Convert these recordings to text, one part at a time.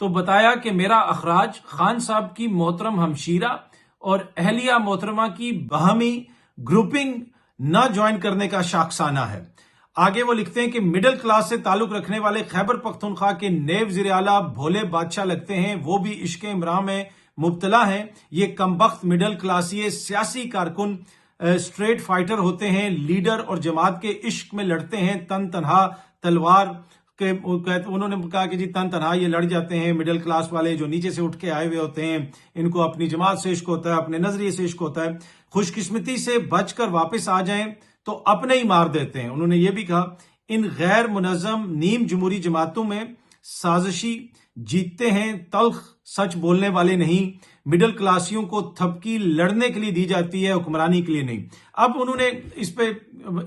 تو بتایا کہ میرا اخراج خان صاحب کی محترم ہمشیرہ اور اہلیہ محترمہ کی باہمی گروپنگ نہ جوائن کرنے کا شاخسانہ ہے۔ آگے وہ لکھتے ہیں کہ مڈل کلاس سے تعلق رکھنے والے خیبر پختونخوا کے نیب وزیر اعلیٰ بھولے بادشاہ لگتے ہیں، وہ بھی عشق عمران میں مبتلا ہیں۔ یہ کمبخت مڈل کلاسی سیاسی کارکن اسٹریٹ فائٹر ہوتے ہیں، لیڈر اور جماعت کے عشق میں لڑتے ہیں تن تنہا تلوار کے۔ انہوں نے کہا کہ جی تن تنہا یہ لڑ جاتے ہیں مڈل کلاس والے جو نیچے سے اٹھ کے آئے ہوئے ہوتے ہیں، ان کو اپنی جماعت سے عشق ہوتا ہے، اپنے نظریے سے عشق ہوتا ہے، خوش قسمتی سے بچ کر واپس آ جائیں تو اپنے ہی مار دیتے ہیں۔ انہوں نے یہ بھی کہا ان غیر منظم نیم جمہوری جماعتوں میں سازشی جیتتے ہیں، تلخ سچ بولنے والے نہیں، مڈل کلاسیوں کو تھپکی لڑنے کے لیے دی جاتی ہے، حکمرانی کے لیے نہیں۔ اب انہوں نے اس پہ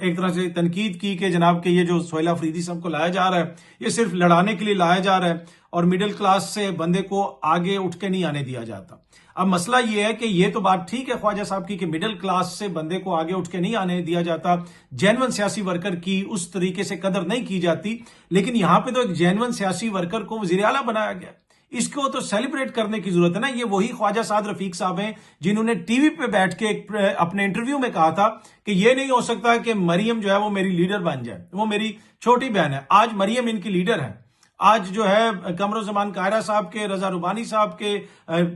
ایک طرح سے تنقید کی کہ جناب کہ یہ جو سہیل افریدی صاحب کو لایا جا رہا ہے یہ صرف لڑانے کے لیے لایا جا رہا ہے اور مڈل کلاس سے بندے کو آگے اٹھ کے نہیں آنے دیا جاتا۔ اب مسئلہ یہ ہے کہ یہ تو بات ٹھیک ہے خواجہ صاحب کی کہ مڈل کلاس سے بندے کو آگے اٹھ کے نہیں آنے دیا جاتا، جینون سیاسی ورکر کی اس طریقے سے قدر نہیں کی جاتی، لیکن یہاں پہ تو ایک جینون سیاسی ورکر کو وزیر اعلیٰ بنایا گیا، اس کو تو سیلیبریٹ کرنے کی ضرورت ہے نا۔ یہ وہی خواجہ سعد رفیق صاحب ہیں جنہوں نے ٹی وی پہ بیٹھ کے اپنے انٹرویو میں کہا تھا کہ یہ نہیں ہو سکتا کہ مریم جو ہے وہ میری لیڈر بن جائے، وہ میری چھوٹی بہن ہے۔ آج مریم ان کی لیڈر ہے، آج جو ہے قمرالزمان قاہرہ صاحب کے، رضا ربانی صاحب کے،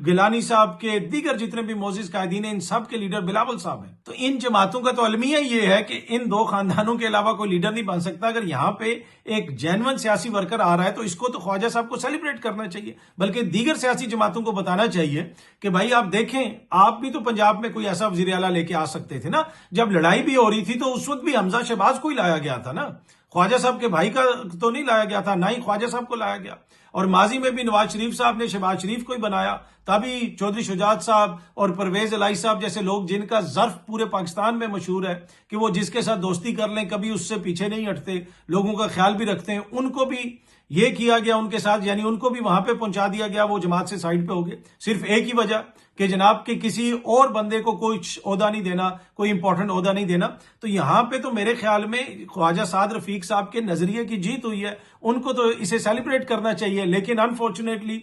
گیلانی صاحب کے، دیگر جتنے بھی معزز قائدین ہیں، ان سب کے لیڈر بلاول صاحب ہیں۔ تو ان جماعتوں کا تو المیہ یہ ہے کہ ان دو خاندانوں کے علاوہ کوئی لیڈر نہیں بن سکتا۔ اگر یہاں پہ ایک جینون سیاسی ورکر آ رہا ہے تو اس کو تو خواجہ صاحب کو سیلیبریٹ کرنا چاہیے، بلکہ دیگر سیاسی جماعتوں کو بتانا چاہیے کہ بھائی آپ دیکھیں، آپ بھی تو پنجاب میں کوئی ایسا وزیر اعلیٰ لے کے آ سکتے تھے نا۔ جب لڑائی بھی ہو رہی تھی تو اس وقت بھی حمزہ شہباز کو ہی لایا گیا تھا نا، خواجہ صاحب کے بھائی کا تو نہیں لایا گیا تھا، نہ ہی خواجہ صاحب کو لایا گیا۔ اور ماضی میں بھی نواز شریف صاحب نے شہباز شریف کو ہی بنایا، تبھی چودھری شجاعت صاحب اور پرویز الہی صاحب جیسے لوگ جن کا ظرف پورے پاکستان میں مشہور ہے کہ وہ جس کے ساتھ دوستی کر لیں کبھی اس سے پیچھے نہیں ہٹتے، لوگوں کا خیال بھی رکھتے ہیں، ان کو بھی یہ کیا گیا ان کے ساتھ، یعنی ان کو بھی وہاں پہ پہنچا دیا گیا، وہ جماعت سے سائڈ پہ ہو گئے، صرف ایک ہی وجہ کہ جناب کہ کسی اور بندے کو کوئی عہدہ نہیں دینا، کوئی امپورٹنٹ عہدہ نہیں دینا۔ تو یہاں پہ تو میرے خیال میں خواجہ سعد رفیق صاحب کے نظریے کی جیت ہوئی ہے، ان کو تو اسے سیلیبریٹ کرنا چاہیے، لیکن انفارچونیٹلی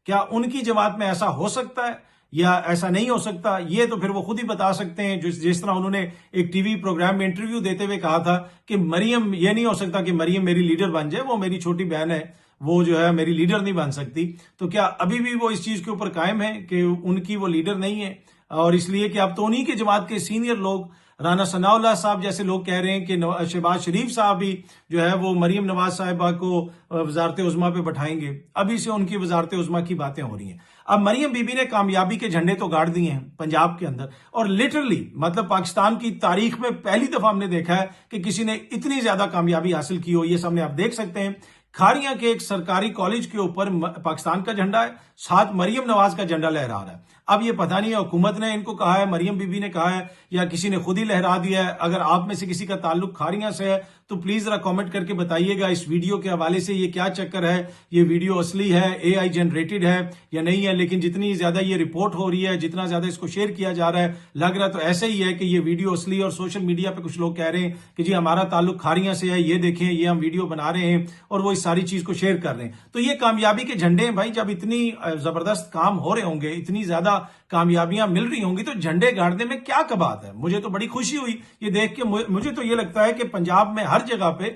کیا ان کی جماعت میں ایسا ہو سکتا ہے یا ایسا نہیں ہو سکتا، یہ تو پھر وہ خود ہی بتا سکتے ہیں۔ جس طرح انہوں نے ایک ٹی وی پروگرام میں انٹرویو دیتے ہوئے کہا تھا کہ مریم، یہ نہیں ہو سکتا کہ مریم میری لیڈر بن جائے، وہ میری چھوٹی بہن ہے، وہ جو ہے میری لیڈر نہیں بن سکتی۔ تو کیا ابھی بھی وہ اس چیز کے اوپر قائم ہے کہ ان کی وہ لیڈر نہیں ہے؟ اور اس لیے کہ اب تو انہی کے جماعت کے سینئر لوگ، رانا ثناء اللہ صاحب جیسے لوگ کہہ رہے ہیں کہ شہباز شریف صاحب بھی جو ہے وہ مریم نواز صاحبہ کو وزارت عظمیٰ پہ بٹھائیں گے۔ ابھی سے ان کی وزارت عظمیٰ کی باتیں ہو رہی ہیں۔ اب مریم بی بی نے کامیابی کے جھنڈے تو گاڑ دیے ہیں پنجاب کے اندر، اور لٹرلی مطلب پاکستان کی تاریخ میں پہلی دفعہ ہم نے دیکھا ہے کہ کسی نے اتنی زیادہ کامیابی حاصل کی ہو۔ یہ سامنے آپ دیکھ سکتے ہیں، کھاریاں کے ایک سرکاری کالج کے اوپر پاکستان کا جھنڈا ہے، ساتھ مریم نواز کا جھنڈا لہرا رہا ہے۔ اب یہ پتہ نہیں ہے حکومت نے ان کو کہا ہے، مریم بی بی نے کہا ہے، یا کسی نے خود ہی لہرا دیا ہے۔ اگر آپ میں سے کسی کا تعلق کھاریاں سے ہے تو پلیز ذرا کامنٹ کر کے بتائیے گا اس ویڈیو کے حوالے سے یہ کیا چکر ہے، یہ ویڈیو اصلی ہے، اے آئی جنریٹڈ ہے یا نہیں ہے۔ لیکن جتنی زیادہ یہ رپورٹ ہو رہی ہے، جتنا زیادہ اس کو شیئر کیا جا رہا ہے، لگ رہا تو ایسا ہی ہے کہ یہ ویڈیو اصلی، اور سوشل میڈیا پہ کچھ لوگ کہہ رہے ہیں کہ جی ہمارا تعلق کھاریاں سے ہے، یہ دیکھیں یہ ہم ویڈیو بنا رہے ہیں، اور وہ اس ساری چیز کو شیئر کر رہے ہیں۔ تو یہ کامیابی کے جھنڈے ہیں بھائی، جب اتنی زبردست کام ہو رہے ہوں گے، اتنی زیادہ کامیابیاں مل رہی ہوں گی، تو جھنڈے گاڑنے میں کیا کبات ہے؟ مجھے تو بڑی خوشی ہوئی یہ دیکھ کے۔ مجھے تو یہ لگتا ہے کہ پنجاب میں ہر جگہ پہ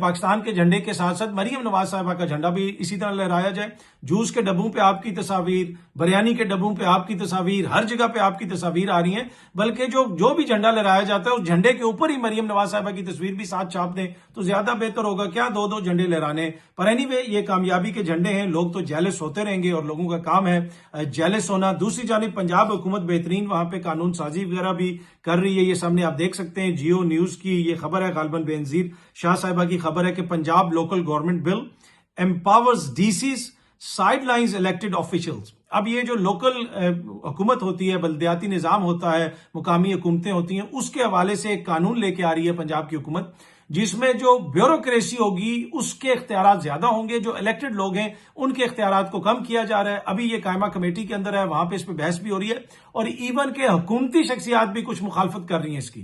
پاکستان کے جھنڈے کے ساتھ ساتھ مریم نواز صاحبہ کا جھنڈا بھی اسی طرح لہرایا جائے۔ جوس کے ڈبوں پہ آپ کی تصاویر، بریانی کے ڈبوں پہ آپ کی تصاویر، ہر جگہ پہ آپ کی تصاویر آ رہی ہیں، بلکہ جو بھی جھنڈا لہرایا جاتا ہے اس جھنڈے کے اوپر ہی مریم نواز صاحبہ کی تصویر بھی ساتھ چھاپ دیں تو زیادہ بہتر ہوگا، کیا دو دو جھنڈے لہرانے۔ پر اینی وے یہ کامیابی کے جھنڈے ہیں، لوگ تو جیلس ہوتے رہیں گے اور لوگوں کا کام ہے جیلس ہونا۔ دوسری جانب پنجاب حکومت بہترین وہاں پہ قانون سازی وغیرہ بھی کر رہی ہے، یہ سامنے آپ دیکھ سکتے ہیں۔ جیو نیوز کی یہ خبر ہے، غالباً بینظیر شاہ صاحبہ کی خبر ہے کہ Punjab local government bill empowers D Cs sidelines elected officials. اب یہ جو لوکل حکومت ہوتی ہے، بلدیاتی نظام ہوتا ہے، مقامی حکومتیں ہوتی ہیں، اس کے حوالے سے ایک قانون لے کے آ رہی ہے پنجاب کی حکومت، جس میں جو بیوروکریسی ہوگی اس کے اختیارات زیادہ ہوں گے، جو الیکٹڈ لوگ ہیں ان کے اختیارات کو کم کیا جا رہا ہے۔ ابھی یہ قائمہ کمیٹی کے اندر ہے، وہاں پہ اس پہ بحث بھی ہو رہی ہے، اور ایون کہ حکومتی شخصیات بھی کچھ مخالفت کر رہی ہیں اس کی۔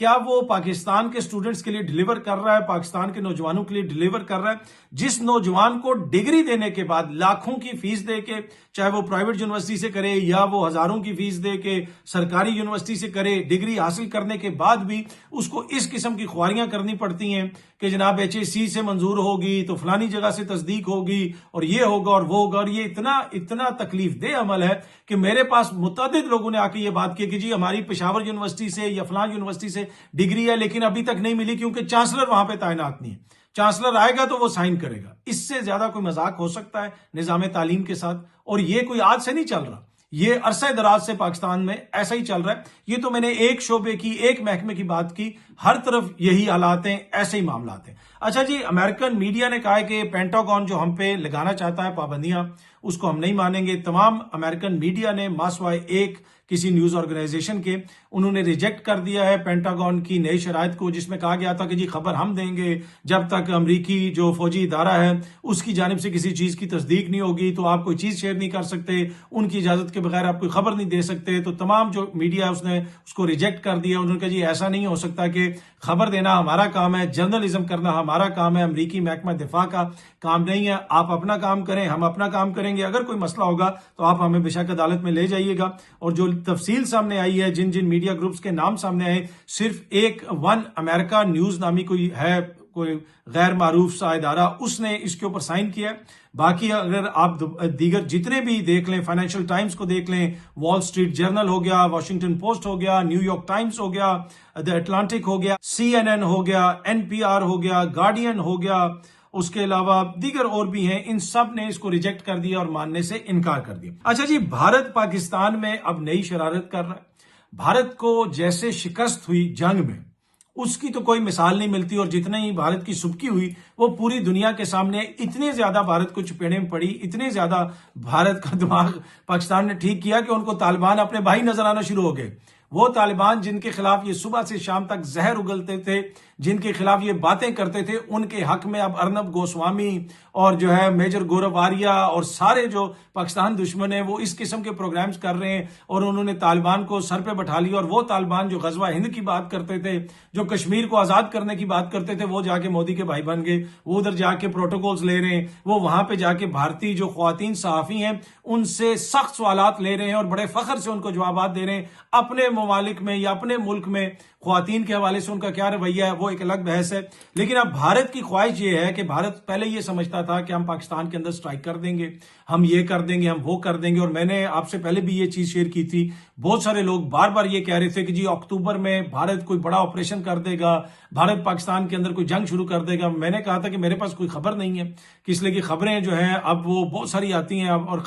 کیا وہ پاکستان کے سٹوڈنٹس کے لیے ڈیلیور کر رہا ہے، پاکستان کے نوجوانوں کے لیے ڈیلیور کر رہا ہے؟ جس نوجوان کو ڈگری دینے کے بعد لاکھوں کی فیس دے کے، چاہے وہ پرائیویٹ یونیورسٹی سے کرے یا وہ ہزاروں کی فیس دے کے سرکاری یونیورسٹی سے کرے، ڈگری حاصل کرنے کے بعد بھی اس کو اس قسم کی خواریاں کرنی پڑتی ہیں کہ جناب HSC سے منظور ہوگی تو فلانی جگہ سے تصدیق ہوگی اور یہ ہوگا اور وہ ہوگا، اور یہ اتنا تکلیف دہ عمل ہے کہ میرے پاس متعدد لوگوں نے آ کے یہ بات کی کہ جی ہماری پشاور یونیورسٹی سے یا فلان یونیورسٹی سے ڈگری ہے لیکن ابھی تک نہیں ملی کیونکہ چانسلر وہاں پہ تعینات نہیں ہے، چانسلر آئے گا تو وہ سائن کرے گا۔ اس سے زیادہ کوئی مذاق ہو سکتا ہے نظام تعلیم کے ساتھ؟ اور یہ کوئی آج سے نہیں چل رہا، یہ عرصہ دراز سے پاکستان میں ایسا ہی چل رہا ہے۔ یہ تو میں نے ایک شعبے کی، ایک محکمے کی بات کی، ہر طرف یہی حالات ہیں، ایسے ہی معاملات ہیں۔ اچھا جی، امریکن میڈیا نے کہا ہے کہ پینٹاگون جو ہم پہ لگانا چاہتا ہے پابندیاں، اس کو ہم نہیں مانیں گے۔ تمام امریکن میڈیا نے ماسوائے ایک کسی نیوز آرگنائزیشن کے، انہوں نے ریجیکٹ کر دیا ہے پینٹاگون کی نئی شرائط کو، جس میں کہا گیا تھا کہ جی خبر ہم دیں گے، جب تک امریکی جو فوجی ادارہ ہے اس کی جانب سے کسی چیز کی تصدیق نہیں ہوگی تو آپ کوئی چیز شیئر نہیں کر سکتے، ان کی اجازت کے بغیر آپ کوئی خبر نہیں دے سکتے۔ تو تمام جو میڈیا ہے اس نے اس کو ریجیکٹ کر دیا۔ انہوں نے کہا جی ایسا نہیں ہو سکتا کہ خبر دینا ہمارا کام ہے، جرنلزم کرنا ہمارا کام ہے، امریکی محکمہ دفاع کا کام نہیں ہے۔ آپ اپنا کام کریں، ہم اپنا کام کریں گے، اگر کوئی مسئلہ ہوگا تو آپ ہمیں بے شک عدالت میں لے جائیے گا۔ اور جو تفصیل سامنے آئی ہے، جن میڈیا گروپس کے نام سامنے آئے، صرف ایک ون امریکہ نیوز نامی کوئی غیر معروف سا ادارہ، اس نے اس کے اوپر سائن کیا ہے۔ باقی اگر آپ دیگر جتنے بھی دیکھ لیں، فائنینشل ٹائمز کو دیکھ لیں، وال اسٹریٹ جرنل ہو گیا، واشنگٹن پوسٹ ہو گیا، نیو یارک ٹائمز ہو گیا، دی اٹلانٹک ہو گیا، CNN ہو گیا، NPR ہو گیا، گارڈین ہو گیا، اس کے علاوہ دیگر اور بھی ہیں، ان سب نے اس کو ریجیکٹ کر دیا اور ماننے سے انکار کر دیا۔ اچھا جی، بھارت پاکستان میں اب نئی شرارت کر رہا ہے۔ بھارت کو جیسے شکست ہوئی جنگ میں، اس کی تو کوئی مثال نہیں ملتی، اور جتنا ہی بھارت کی سبکی ہوئی وہ پوری دنیا کے سامنے، اتنے زیادہ بھارت کو چپیڑے میں پڑی، اتنے زیادہ بھارت کا دماغ پاکستان نے ٹھیک کیا کہ ان کو طالبان اپنے بھائی نظر آنا شروع ہو گئے۔ وہ طالبان جن کے خلاف یہ صبح سے شام تک زہر اگلتے تھے، جن کے خلاف یہ باتیں کرتے تھے، ان کے حق میں اب ارنب گوسوامی اور جو ہے میجر گورو آریہ اور سارے جو پاکستان دشمن ہیں وہ اس قسم کے پروگرامز کر رہے ہیں، اور انہوں نے طالبان کو سر پہ بٹھا لیا۔ اور وہ طالبان جو غزوہ ہند کی بات کرتے تھے، جو کشمیر کو آزاد کرنے کی بات کرتے تھے، وہ جا کے مودی کے بھائی بن گئے، وہ ادھر جا کے پروٹوکولز لے رہے ہیں، وہ وہاں پہ جا کے بھارتی جو خواتین صحافی ہیں ان سے سخت سوالات لے رہے ہیں اور بڑے فخر سے ان کو جوابات دے رہے ہیں۔ اپنے ممالک میں یا اپنے ملک میں خواتین کے حوالے سے ان کا کیا رویہ ہے وہ ایک الگ بحث ہے، لیکن اب بھارت کی خواہش یہ ہے کہ بھارت پہلے یہ سمجھتا تھا کہ ہم پاکستان کے اندر سٹرائک کر دیں گے، ہم یہ کر دیں گے، ہم وہ کر دیں گے، اور میں نے آپ سے پہلے بھی یہ چیز شیئر کی تھی، بہت سارے لوگ بار بار یہ کہہ رہے تھے کہ جی اکتوبر میں بھارت کوئی بڑا آپریشن کر دے گا، بھارت پاکستان کے اندر کوئی جنگ شروع کر دے گا۔ میں نے کہا تھا کہ میرے پاس کوئی خبر نہیں ہے، اس لیے کہ خبریں جو ہیں اب وہ بہت ساری آتی ہیں اور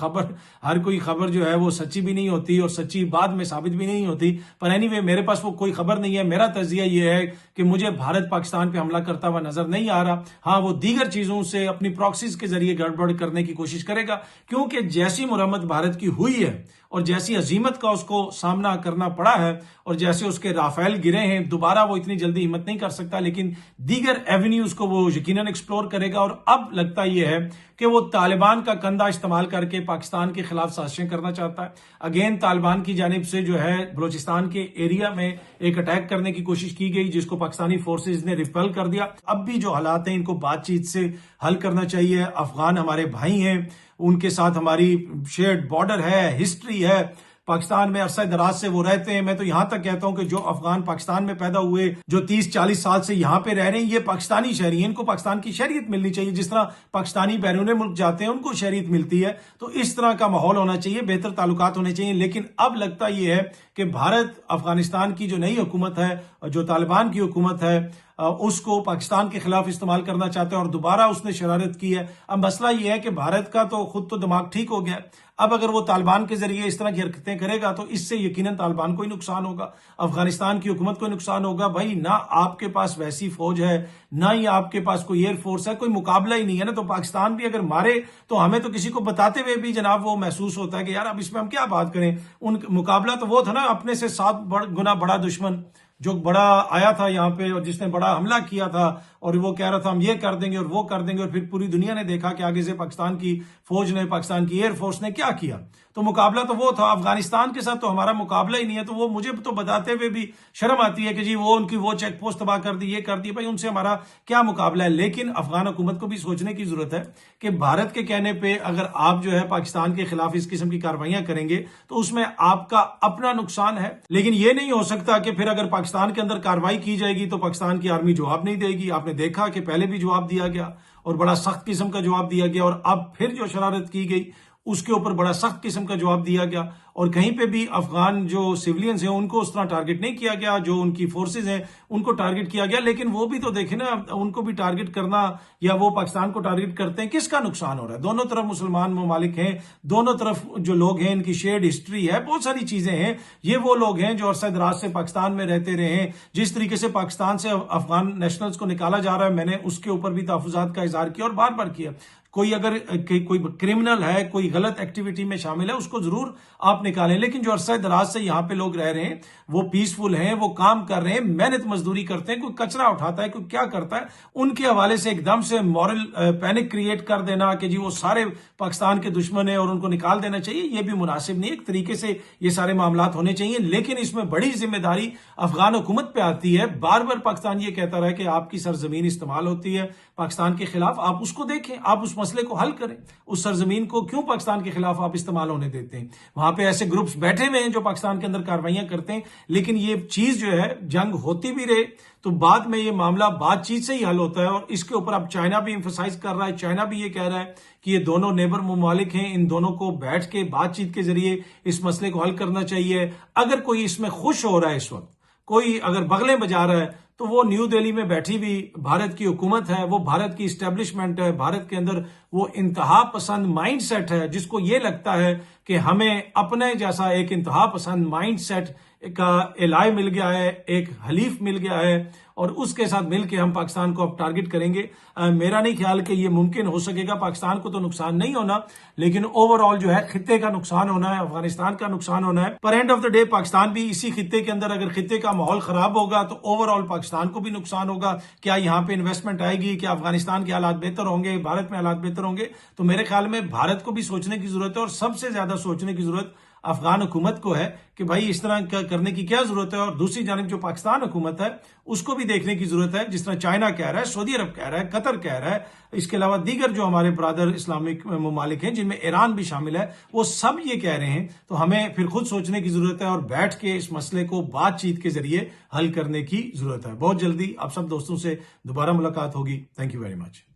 ہر کوئی خبر جو ہے وہ سچی بھی نہیں ہوتی اور سچی بعد میں ثابت بھی نہیں ہوتی، پر اینی وے میرے پاس وہ کوئی خبر نہیں ہے۔ میرا تجزیہ یہ ہے کہ مجھے بھارت پاکستان پہ حملہ کرتا ہوا نظر نہیں آ رہا۔ ہاں، وہ دیگر چیزوں سے اپنی پراکسیز کے ذریعے گڑبڑ کرنے کی کوشش کرے گا، کیونکہ جیسی مرمت بھارت کی ہوئی ہے اور جیسی عظیمت کا اس کو سامنا کرنا پڑا ہے اور جیسے اس کے رافیل گرے ہیں، دوبارہ وہ اتنی جلدی ہمت نہیں کر سکتا، لیکن دیگر ایونیوز کو وہ یقیناً ایکسپلور کرے گا۔ اور اب لگتا یہ ہے کہ وہ طالبان کا کندھا استعمال کر کے پاکستان کے خلاف سازشیں کرنا چاہتا ہے۔ اگین طالبان کی جانب سے جو ہے بلوچستان کے ایریا میں ایک اٹیک کرنے کی کوشش کی گئی، جس کو پاکستانی فورسز نے ریپل کر دیا۔ اب بھی جو حالات ہیں ان کو بات چیت سے حل کرنا چاہیے۔ افغان ہمارے بھائی ہیں، ان کے ساتھ ہماری شیئرڈ بارڈر ہے، ہسٹری ہے، پاکستان میں عرصہ دراز سے وہ رہتے ہیں۔ میں تو یہاں تک کہتا ہوں کہ جو افغان پاکستان میں پیدا ہوئے، جو 30-40 سال سے یہاں پہ رہ رہے ہیں، یہ پاکستانی شہری ہیں، ان کو پاکستان کی شہریت ملنی چاہیے، جس طرح پاکستانی بیرون ملک جاتے ہیں ان کو شہریت ملتی ہے۔ تو اس طرح کا ماحول ہونا چاہیے، بہتر تعلقات ہونے چاہیے۔ لیکن اب لگتا یہ ہے کہ بھارت افغانستان کی جو نئی حکومت ہے، جو طالبان کی حکومت ہے، اس کو پاکستان کے خلاف استعمال کرنا چاہتے ہیں، اور دوبارہ اس نے شرارت کی ہے۔ اب مسئلہ یہ ہے کہ بھارت کا تو خود تو دماغ ٹھیک ہو گیا، اب اگر وہ طالبان کے ذریعے اس طرح کی حرکتیں کرے گا تو اس سے یقیناً طالبان کو ہی نقصان ہوگا، افغانستان کی حکومت کو نقصان ہوگا۔ بھائی، نہ آپ کے پاس ویسی فوج ہے، نہ ہی آپ کے پاس کوئی ایئر فورس ہے، کوئی مقابلہ ہی نہیں ہے نا۔ تو پاکستان بھی اگر مارے تو ہمیں تو کسی کو بتاتے ہوئے بھی جناب وہ محسوس ہوتا ہے کہ یار اب اس میں ہم کیا بات کریں۔ ان مقابلہ تو وہ تھا نا اپنے سے 7 گنا بڑا دشمن، جو بڑا آیا تھا یہاں پہ اور جس نے بڑا حملہ کیا تھا، اور وہ کہہ رہا تھا ہم یہ کر دیں گے اور وہ کر دیں گے، اور پھر پوری دنیا نے دیکھا کہ آگے سے پاکستان کی فوج نے، پاکستان کی ایئر فورس نے کیا کیا۔ تو مقابلہ تو وہ تھا، افغانستان کے ساتھ تو ہمارا مقابلہ ہی نہیں ہے. تو وہ مجھے تو بتاتے ہوئے بھی شرم آتی ہے کہ جی وہ ان کی وہ چیک پوسٹ تباہ کر دی، یہ کر دی. بھائی ان سے ہمارا کیا مقابلہ ہے؟ لیکن افغان حکومت کو بھی سوچنے کی ضرورت ہے کہ بھارت کے کہنے پہ اگر آپ جو ہے پاکستان کے خلاف اس قسم کی کارروائیاں کریں گے تو اس میں آپ کا اپنا نقصان ہے. لیکن یہ نہیں ہو سکتا کہ پھر اگر پاکستان کے اندر کارروائی کی جائے گی تو پاکستان کی آرمی جواب نہیں دے گی. آپ نے دیکھا کہ پہلے بھی جواب دیا گیا اور بڑا سخت قسم کا جواب دیا گیا، اور اب پھر جو شرارت کی گئی اس کے اوپر بڑا سخت قسم کا جواب دیا گیا. اور کہیں پہ بھی افغان جو سیولینز ہیں ان کو اس طرح ٹارگٹ نہیں کیا گیا، جو ان کی فورسز ہیں ان کو ٹارگٹ کیا گیا. لیکن وہ بھی تو دیکھیں نا، ان کو بھی ٹارگٹ کرنا یا وہ پاکستان کو ٹارگٹ کرتے ہیں، کس کا نقصان ہو رہا ہے؟ دونوں طرف مسلمان ممالک ہیں، دونوں طرف جو لوگ ہیں ان کی شیئرڈ ہسٹری ہے، بہت ساری چیزیں ہیں. یہ وہ لوگ ہیں جو عرصہ دراز سے پاکستان میں رہتے رہے ہیں. جس طریقے سے پاکستان سے افغان نیشنلز کو نکالا جا رہا ہے، میں نے اس کے اوپر بھی تحفظات کا اظہار کیا اور بار بار کیا. کوئی اگر کوئی کرمنل ہے، کوئی غلط ایکٹیویٹی میں شامل ہے، اس کو ضرور آپ نکالیں. لیکن جو عرصہ دراز سے یہاں پہ لوگ رہ رہے ہیں، وہ پیسفل ہیں، وہ کام کر رہے ہیں، محنت مزدوری کرتے ہیں، کوئی کچرا اٹھاتا ہے، کوئی کیا کرتا ہے، ان کے حوالے سے ایک دم سے مورل پینک کریٹ کر دینا کہ جی وہ سارے پاکستان کے دشمن ہیں اور ان کو نکال دینا چاہیے، یہ بھی مناسب نہیں. ایک طریقے سے یہ سارے معاملات ہونے چاہیے. لیکن اس میں بڑی ذمہ داری افغان حکومت پہ آتی ہے. بار بار پاکستان یہ کہتا رہا ہے کہ آپ کی سرزمین استعمال ہوتی ہے پاکستان کے خلاف، آپ اس کو دیکھیں، آپ اس مسئلے کو حل کریں. اس سرزمین کو کیوں پاکستان کے خلاف آپ استعمال ہونے دیتے ہیں؟ وہاں پہ ایسے گروپس بیٹھے ہوئے ہیں جو پاکستان کے اندر کاروائیاں کرتے ہیں. لیکن یہ چیز جو ہے، جنگ ہوتی بھی رہے تو بعد میں یہ معاملہ بات چیت سے ہی حل ہوتا ہے. اور اس کے اوپر اب چائنا بھی ایمفسائز کر رہا ہے. چائنا بھی یہ کہہ رہا ہے کہ یہ دونوں نیبر ممالک ہیں، ان دونوں کو بیٹھ کے بات چیت کے ذریعے اس مسئلے کو حل کرنا چاہیے. اگر کوئی اس میں خوش ہو رہا ہے، اس وقت کوئی اگر بغلیں بجا رہا ہے، تو وہ نیو دہلی میں بیٹھی ہوئی بھارت کی حکومت ہے، وہ بھارت کی اسٹیبلشمنٹ ہے. بھارت کے اندر وہ انتہا پسند مائنڈ سیٹ ہے جس کو یہ لگتا ہے کہ ہمیں اپنے جیسا ایک انتہا پسند مائنڈ سیٹ کا الائے مل گیا ہے، ایک حلیف مل گیا ہے، اور اس کے ساتھ مل کے ہم پاکستان کو اب ٹارگٹ کریں گے. میرا نہیں خیال کہ یہ ممکن ہو سکے گا. پاکستان کو تو نقصان نہیں ہونا، لیکن اوور آل جو ہے خطے کا نقصان ہونا ہے، افغانستان کا نقصان ہونا ہے. پر end of the day Pakistan بھی اسی خطے کے اندر، اگر خطے کا ماحول خراب ہوگا تو اوور آل پاکستان کو بھی نقصان ہوگا. کیا یہاں پہ انویسٹمنٹ آئے گی؟ کیا افغانستان کے حالات بہتر ہوں گے؟ بھارت میں حالات بہتر ہوں گے؟ تو میرے خیال میں بھارت کو بھی سوچنے کی ضرورت ہے، اور سب سے زیادہ سوچنے کی ضرورت افغان حکومت کو ہے کہ بھائی اس طرح کرنے کی کیا ضرورت ہے. اور دوسری جانب جو پاکستان حکومت ہے اس کو بھی دیکھنے کی ضرورت ہے. جس طرح چائنا کہہ رہا ہے، سعودی عرب کہہ رہا ہے، قطر کہہ رہا ہے، اس کے علاوہ دیگر جو ہمارے برادر اسلامک ممالک ہیں جن میں ایران بھی شامل ہے، وہ سب یہ کہہ رہے ہیں. تو ہمیں پھر خود سوچنے کی ضرورت ہے اور بیٹھ کے اس مسئلے کو بات چیت کے ذریعے حل کرنے کی ضرورت ہے. بہت جلدی آپ سب دوستوں سے دوبارہ ملاقات ہوگی. Thank you very much.